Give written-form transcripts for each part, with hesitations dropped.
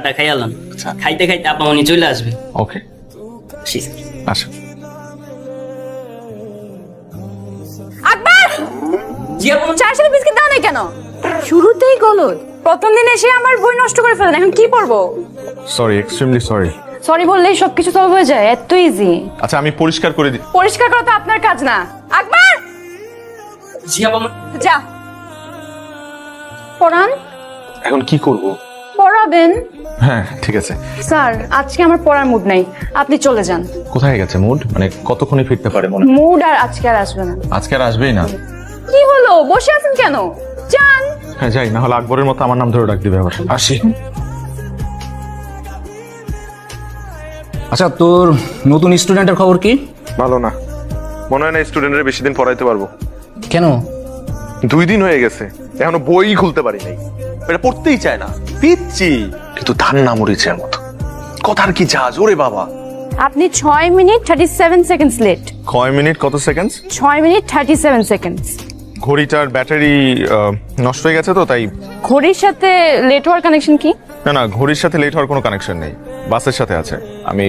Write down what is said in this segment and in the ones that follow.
খাবারটা খাইয়ালাম, খাইতে খাইতে আপা মনি চলে আসবে। ওকে, আসো। আকবর, জি আপা। চার সাথে বিস্কিট দাও না কেন? শুরুতেই গলদ। প্রথম দিন এসে আমার বই নষ্ট করে ফেলেন, এখন কি পড়বো? Sorry, extremely sorry. সরি বললেই সবকিছু সলভ হয়ে যায়, এত ইজি। আচ্ছা, আমি পরিষ্কার করে দিই। পরিষ্কার করা তো আপনার কাজ না। আকবর, জি আপা। যা পড়ান। এখন কি করব? পড়াবেন? হ্যাঁ, ঠিক আছে। স্যার, আজকে আমার পড়ার মুড নাই, আপনি চলে যান। কোথায় গেছে মুড? মানে কতক্ষণে ফিরতে পারে মনে হয়? মুড আর আজকে আর আসবে না। আজকে আর আসবেই না? কি হলো, বসে আছেন কেন? যান। হ্যাঁ যাই, না হলে আকবরের মতো আমার নাম ধরে ডাক দিবে আবার। আসি। আচ্ছা, তোর নতুন স্টুডেন্টের খবর কি? ভালো না, মনে হয় না স্টুডেন্টের বেশি দিন পড়াইতে পারবো। কেন? 2 দিন হয়ে গেছে, এখনো বই খুলতে পারি নাই। এটা পড়তেই চায় না, পিচ্ছি কিন্তু ধান না মরিচের মতো। কথার কি জাজ ওরে বাবা। আপনি 6 মিনিট 37 সেকেন্ডস লেট। 6 মিনিট কত সেকেন্ড? 6 minute 37 seconds. ঘড়িটার ব্যাটারি নষ্ট হয়ে গেছে তো তাই। ঘড়ির সাথে লেট হওয়ার কানেকশন কি? না না, ঘড়ির সাথে লেট হওয়ার কোনো কানেকশন নেই, বাসের সাথে আছে। আমি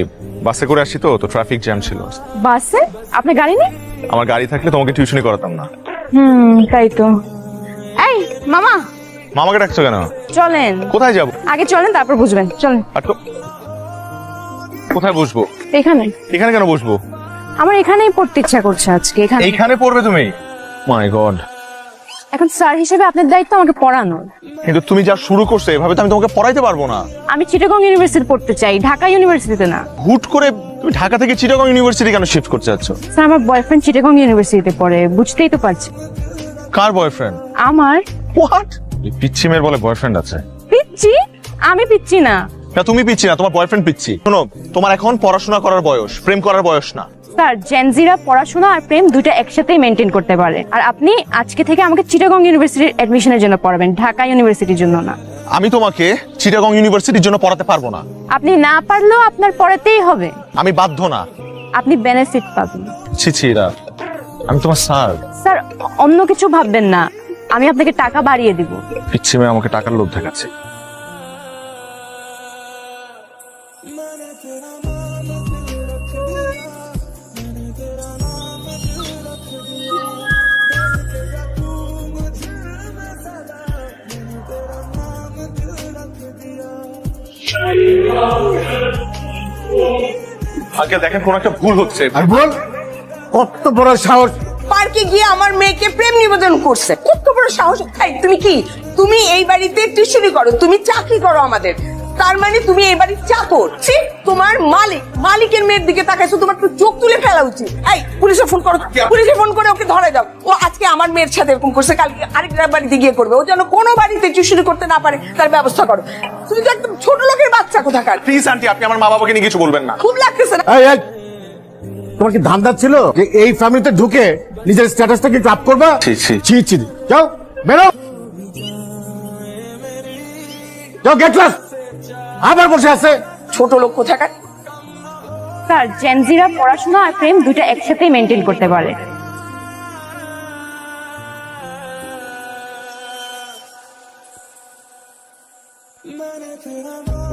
বাসে করে আসছি তো ট্রাফিক জ্যাম ছিল। বাসে? আপনার গাড়ি নেই? আমার গাড়ি থাকলে তোমাকে টিউশনি করাতাম না। তাই তো। এই মামা, মামাকে ডাকছো কেন? চলেন। কোথায় যাব? আগে চলেন, তারপর বুঝবেন। চলেন। কোথায় বসবো? এখানে। এখানে কেন বসবো? আমার এখানেই পড়তে ইচ্ছা করছে আজকে। এখানে। এইখানে পড়বে তুমি? মাই গড। এখন স্যার হিসেবে আপনার দায়িত্ব আমাকে পড়ানোর। কিন্তু তুমি যা শুরু করছো এভাবে তো আমি তোমাকে পড়াইতে পারবো না। আমি চিটাগং ইউনিভার্সিটি পড়তে চাই, ঢাকা ইউনিভার্সিটিতে না। হুট করে তুমি ঢাকা থেকে চিটাগং ইউনিভার্সিটি কেন শিফট করতে যাচ্ছ? স্যার, আমার বয়ফ্রেন্ড চিটাগং ইউনিভার্সিটিতে পড়ে, বুঝতেই তো পারছি। কার বয়ফ্রেন্ড? আমার। হোয়াট? পিচ্ছি মেয়ের বলে বয়ফ্রেন্ড আছে? পিচ্ছি? আমি পিচ্ছি না। না, তুমি পিচ্ছি না, তোমার বয়ফ্রেন্ড পিচ্ছি। শোনো, তোমার এখন পড়াশোনা করার বয়স, প্রেম করার বয়স না। স্যার, জেনজিরা পড়াশোনা আর প্রেম দুইটা একসাথেই মেনটেন করতে পারে। আর আপনি আজকে থেকে আমাকে চিটাগং ইউনিভার্সিটির অ্যাডমিশনের জন্য পড়াবেন, ঢাকা ইউনিভার্সিটির জন্য না। আমি তোমাকে চিটাগং ইউনিভার্সিটির জন্য পড়াতে পারবো না। আপনি না পারলেও আপনার পড়াতেই হবে। আমি বাধ্য না। আপনি বেনিফিট পাবেন। ছি রা, আমি তোমার স্যার। স্যার, অন্য কিছু ভাববেন না, আমি আপনাকে টাকা বাড়িয়ে দিব। পিচ্ছি মেয়ে আমাকে টাকার লোভ দেখাচ্ছে। আগে দেখেন কোন একটা ভুল হচ্ছে। আর বল, কত বড় সাহস! পার্কে গিয়ে আমার মেয়েকে প্রেম নিবেদন করছে, কত বড় সাহস! এই তুমি কি, তুমি এই বাড়িতে টিউশনি করো, তুমি চাকরি করো আমাদের, তার মানে তুমি এই বাড়ির চাকর? তোমার মালিকের মেয়ের দিকে তাকাইছো, তোমার তো চোখ তুলে ফেলা উচিত। এই পুলিশে ফোন করো, পুলিশে ফোন করে ওকে ধরে দাও। ও আজকে আমার মেয়ের সাথে এরকম করছে, কালকে আরেকটা বাড়িতে গিয়ে করবে। ও যেন কোনো বাড়িতে টিউশনি করতে না পারে তার ব্যবস্থা করো। তুমি তো একদম ছোট লোকের বাচ্চা কোথাকার। প্লিজ আন্টি, আপনি আমার মা বাবাকে নিয়ে কিছু বলবেন না। খুব লাগতেছে না? এই, এই, তোমার কি ধান্দা ছিল যে এই ফ্যামিলিতে ঢুকে নিজের স্ট্যাটাসটাকে আপ করবা? ছি, ছি। ছি ছি, যাও বেরো, যাও গেট ক্লাস। আবার বসে আছে ছোট লোক কোথাকার। স্যার, জেনজিরা পড়াশোনা আর প্রেম দুইটা একসাথেই মেনটেন করতে পারে।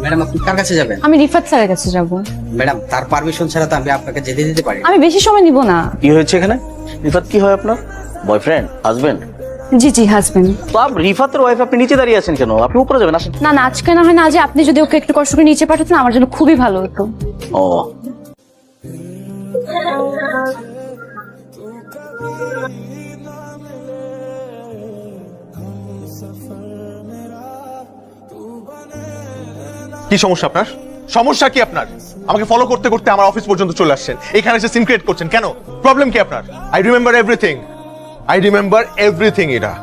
ম্যাডাম, আপনি কার কাছে যাবেন? আমি রিফাত স্যারের কাছে যাব। ম্যাডাম, তার পারমিশন ছাড়া তো আমি আপনাকে যেতে দিতে পারি না। আমি বেশি সময় নিব না। কি হয়েছে এখানে? রিফাত কি হয় আপনার? বয়ফ্রেন্ড? হাজবেন্ড? জি জি, হাজবেন্ড। তো রিফাতের ওয়াইফ, আপনি নিচে দাঁড়িয়ে আছেন কেন? আপনি উপরে যাবেন, আসেন। না না, আজকে না হয় না, আজ আপনি যদি ওকে একটু কষ্ট করে নিচে পাঠাতেন আমার জন্য খুবই ভালো হতো। ও, কি সমস্যা আপনার? সমস্যা কি আপনার? আমাকে ফলো করতে করতে আমার অফিস পর্যন্ত চলে আসছেন, এখানে এসে সিন ক্রিয়েট করছেন কেন? প্রবলেম কি আপনার? I remember everything. এটা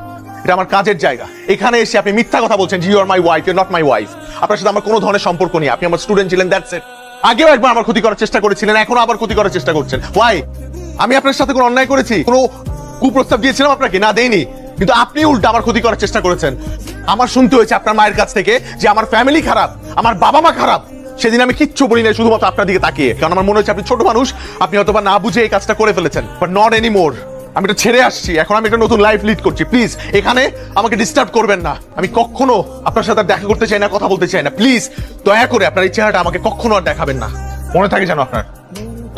আমার কাজের জায়গা। এখানে এসে আপনি মিথ্যা কথা বলছেন, you are my wife, you are not my wife. আপনার সাথে আমার কোনো ধরনের সম্পর্ক নেই। আপনি আমার স্টুডেন্ট ছিলেন, দ্যাটস ইট। আগেও একবার আমার ক্ষতি করার চেষ্টা করেছিলেন, এখনো আবার ক্ষতি করার চেষ্টা করছেন। ওয়াই? আমি আপনার সাথে কোনো অন্যায় করেছি? কোনো কুপ্রস্তাব দিয়েছিলাম আপনাকে? না, দেইনি। কিন্তু আপনি উল্টা আমার ক্ষতি করার চেষ্টা করেছেন। আমার শুনতে হয়েছে আপনার মায়ের কাছ থেকে যে আমার ফ্যামিলি খারাপ, আমার বাবা মা খারাপ। সেদিন আমি কিচ্ছু বলি না, শুধুমাত্র আপনার দিকে তাকিয়ে, কারণ আমার মনে হচ্ছে আপনি ছোট মানুষ, আপনি হয়তো বা না বুঝে এই কাজটা করে ফেলেছেন, বাট নট এনিমোর। আমি এটা ছেড়ে আসছি, এখন আমি একটা নতুন লাইফ লিড করছি। প্লিজ এখানে আমাকে ডিস্টার্ব করবেন না। আমি কখনো আপনার সাথে আর দেখা করতে চাই না, কথা বলতে চাই না। প্লিজ দয়া করে আপনার এই চেহারাটা আমাকে কখনো আর দেখাবেন না। মনে থাকে যেন আপনার,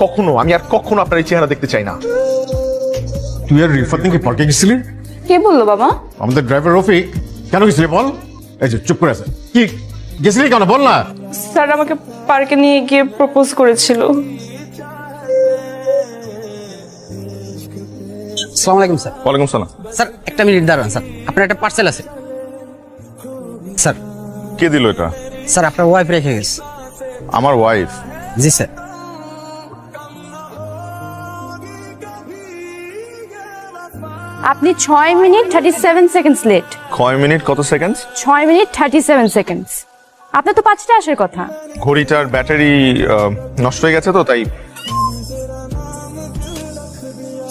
কখনো আমি আর কখনো আপনার এই চেহারা দেখতে চাই না। তুই আর রিফাত নাকি পার্কে গেছিলি? কে বললো বাবা? আমাদের ড্রাইভার রফিক। কেন গেছিলি বল? এই যে চুপ করে আছে, কি গেছিলি কেন বল না? স্যার আমাকে পার্কে নিয়ে গিয়ে প্রপোজ করেছিল। আসসালামু আলাইকুম স্যার। ওয়ালাইকুম সালাম। স্যার একটা মিনিট দাঁড়ান স্যার, আপনার একটা পার্সেল আছে। স্যার কে দিল এটা? স্যার আপনার ওয়াইফ রেখে গেছে। আমার ওয়াইফ? জি স্যার। আপনি 6 মিনিট 37 সেকেন্ডস লেট। 6 মিনিট কত সেকেন্ড? 6 minute 37 seconds. আপনার তো 5টা আসার কথা। ঘড়িটার ব্যাটারি নষ্ট হয়ে গেছে তো তাই।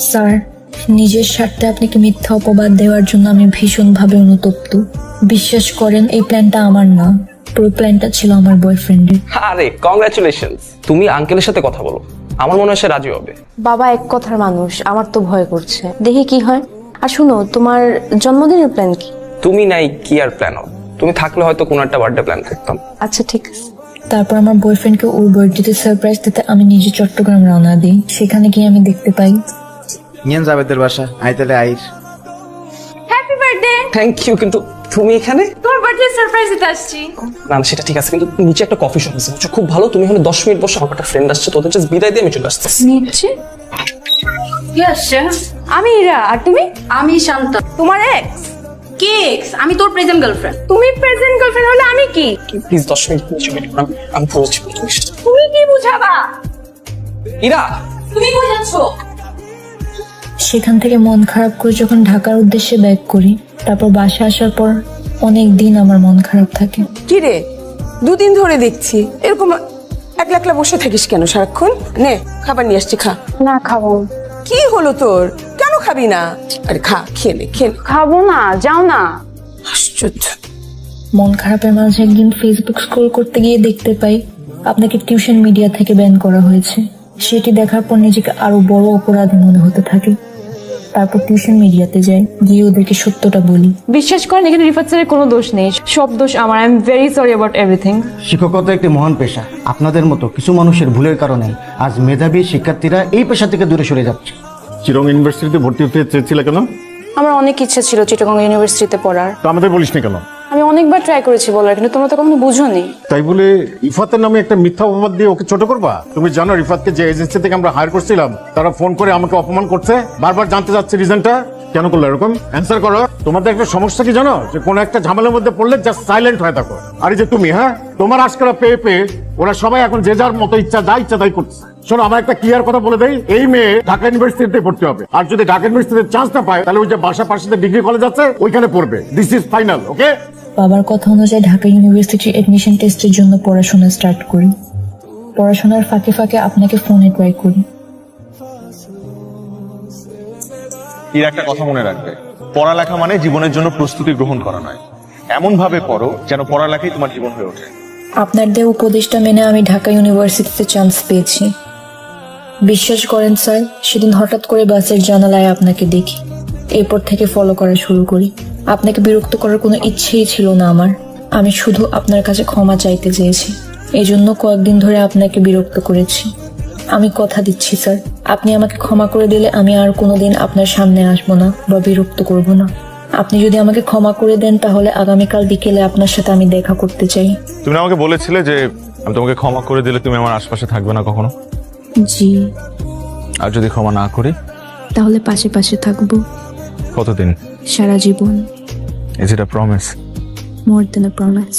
স্যার, নিজের স্বার্থে আপনাকে মিথ্যা অপবাদ দেওয়ার জন্য আমি ভীষণভাবে অনুতপ্ত। বিশ্বাস করেন, এই প্ল্যানটা আমার না, পুরো প্ল্যানটা ছিল আমার বয়ফ্রেন্ডের। আরে কংগ্রাচুলেশন, তুমি আঙ্কেলের সাথে কথা বলো, আমার মনে হয় সে রাজি হবে। বাবা এক কথার মানুষ, আমার তো ভয় করছে, দেখি কি হয়। আর শুনো, তোমার জন্মদিনের প্ল্যান কি? তুমি নাই কি আর প্ল্যান হবে? তুমি থাকলে হয়তো কোনো একটা বার্থডে প্ল্যান করতাম। আচ্ছা ঠিক আছে। তারপর আমার বয়ফ্রেন্ডকে ওর বার্থডেতে সারপ্রাইজ দিতে আমি নিজে চট্টগ্রাম রওনা দিই। সেখানে গিয়ে আমি দেখতে পাই নিয়ে যাবেদের বাসা আইতালে আইর। Happy birthday. থ্যাংক ইউ, কিন্তু তুমি এখানে? তোর বার্থডে সারপ্রাইজ দিতে আসছি। না না, সেটা ঠিক আছে, কিন্তু নিচে একটা কফি শপ আছে, খুব ভালো। তুমি এখানে 10 মিনিট বসে, আমার একটা ফ্রেন্ড আসছে, তোদের জাস্ট বিদায় দিয়ে আমি চলে আসতেছি। নিচ্ছে কি আসছে? আমি ইরা। আর তুমি? আমি শান্ত। তোমার এক্স? কি এক্স? আমি তোর প্রেজেন্ট গার্লফ্রেন্ড। তুমি প্রেজেন্ট গার্লফ্রেন্ড হলে আমি কি? প্লিজ 10 মিনিট নিচে ওয়েট করো, আমি পৌঁছি। তুমি কি বুঝাবা? ইরা, তুমি কই যাচ্ছ? সেখান থেকে মন খারাপ করে যখন ঢাকার উদ্দেশ্যে ব্যাক করি, তারপর বাসা আসার পর অনেক দিন আমার মন খারাপ থাকে। কি রে, 2 দিন ধরে দেখছি এরকম একলা একলা বসে থাকিস কেন সারাক্ষণ? নে খাবার নিয়ে আসছি, খা। না খাবো। কি হলো তোর, কেন খাবি না? আরে খা, খেয়ে নে, খেয়ে নে। খাবো না, যাও না। আশ্চর্য। মন খারাপের মাঝে একদিন ফেসবুক স্ক্রল করতে গিয়ে দেখতে পাই আপনাকে টিউশন মিডিয়া থেকে ব্যান করা হয়েছে। সেটি দেখার পর নিজেকে আরো বড় অপরাধী মনে হতে থাকে। তারপর টিউশন মিডিয়াতে যাই, গিয়ে ওদেরকে সত্যটা বলি। বিশ্বাস করেন, এখানে রিফাত স্যারের কোনো দোষ নেই, সব দোষ আমার। I am very sorry about everything. শিক্ষকতা একটি মহান পেশা। আপনাদের মতো কিছু মানুষের ভুলের কারণে আজ মেধাবী শিক্ষার্থীরা এই পেশা থেকে দূরে সরে যাচ্ছে। চিরং ইউনিভার্সিটিতে ভর্তি হতে চেয়েছিলে কেন? আমার অনেক ইচ্ছা ছিল চিটাগং ইউনিভার্সিটিতে পড়ার। তো আমাদের বলিস না কেন? আমি অনেকবার ট্রাই করেছি বলার, কিন্তু তোমরা তো কখনো বুঝোনি। তাই বলে রিফাতের নামে একটা মিথ্যা অপবাদ দিয়ে ওকে ছোট করবা? তুমি জানো রিফাতকে যে এজেন্সি থেকে আমরা হায়ার করছিলাম, তারা ফোন করে আমাকে অপমান করছে, বারবার জানতে যাচ্ছে রিজনটা। কেন করলো এরকম? অ্যান্সার করো। তোমাদের একটা সমস্যা কি জানো, যে কোনো একটা ঝামেলার মধ্যে পড়লে জাস্ট সাইলেন্ট হয়ে থাকো। আর এই যে তুমি, হ্যাঁ, তোমার আজকাল পেয়ে পেয়ে ওরা সবাই এখন যে যার মতো ইচ্ছা তাই করছে। শোনো, আমার একটা ক্লিয়ার কথা বলে দেই, এই মেয়ে ঢাকা ইউনিভার্সিটিতে পড়তে হবে। আর যদি ঢাকা ইউনিভার্সিটিতে চান্স না পায়, তাহলে ওই যে বাসা পাশে ডিগ্রি কলেজ আছে ওইখানে পড়বে। দিস ইজ ফাইনাল, ওকে? বাবার কথা অনুযায়ী ঢাকা ইউনিভার্সিটির এডমিশন টেস্টের জন্য পড়াশোনা স্টার্ট করি। পড়াশোনার ফাঁকে ফাঁকে আপনাকে ফোনে ট্রাই করি। এর একটা কথা মনে রাখবে, পড়ালেখা মানে জীবনের জন্য প্রস্তুতি গ্রহণ করা নয়। এমন ভাবে পড়ো যেন পড়ালেখাই তোমার জীবন হয়ে ওঠে। আপনার দেওয়া উপদেশটা মেনে আমি ঢাকা ইউনিভার্সিটিতে চান্স পেয়েছি। বিশ্বাস করেন স্যার, সেদিন হঠাৎ করে বাসের জানালায় আপনাকে দেখি। এরপর থেকে ফলো করা শুরু করি। আপনাকে বিরক্ত করার কোনো ইচ্ছেই ছিল না আমার। আমি শুধু আপনার কাছে ক্ষমা চাইতে চেয়েছি। এই জন্য কয়েকদিন ধরে আপনাকে বিরক্ত করেছি। আমি কথা দিচ্ছি স্যার, আপনি আমাকে ক্ষমা করে দিলে আমি আর কোনোদিন আপনার সামনে আসবো না বা বিরক্ত করব না। আপনি যদি আমাকে ক্ষমা করে দেন, তাহলে আগামীকাল বিকেলে আপনার সাথে আমি দেখা করতে চাই। তুমি আমাকে বলেছিলে যে আমি তোমাকে ক্ষমা করে দিলে তুমি আমার আশপাশে থাকবে না কখনো। জি। আর যদি ক্ষমা না করি? তাহলে পাশে পাশে থাকবো। কতদিন? সারা জীবন। Is it a promise? More than a promise.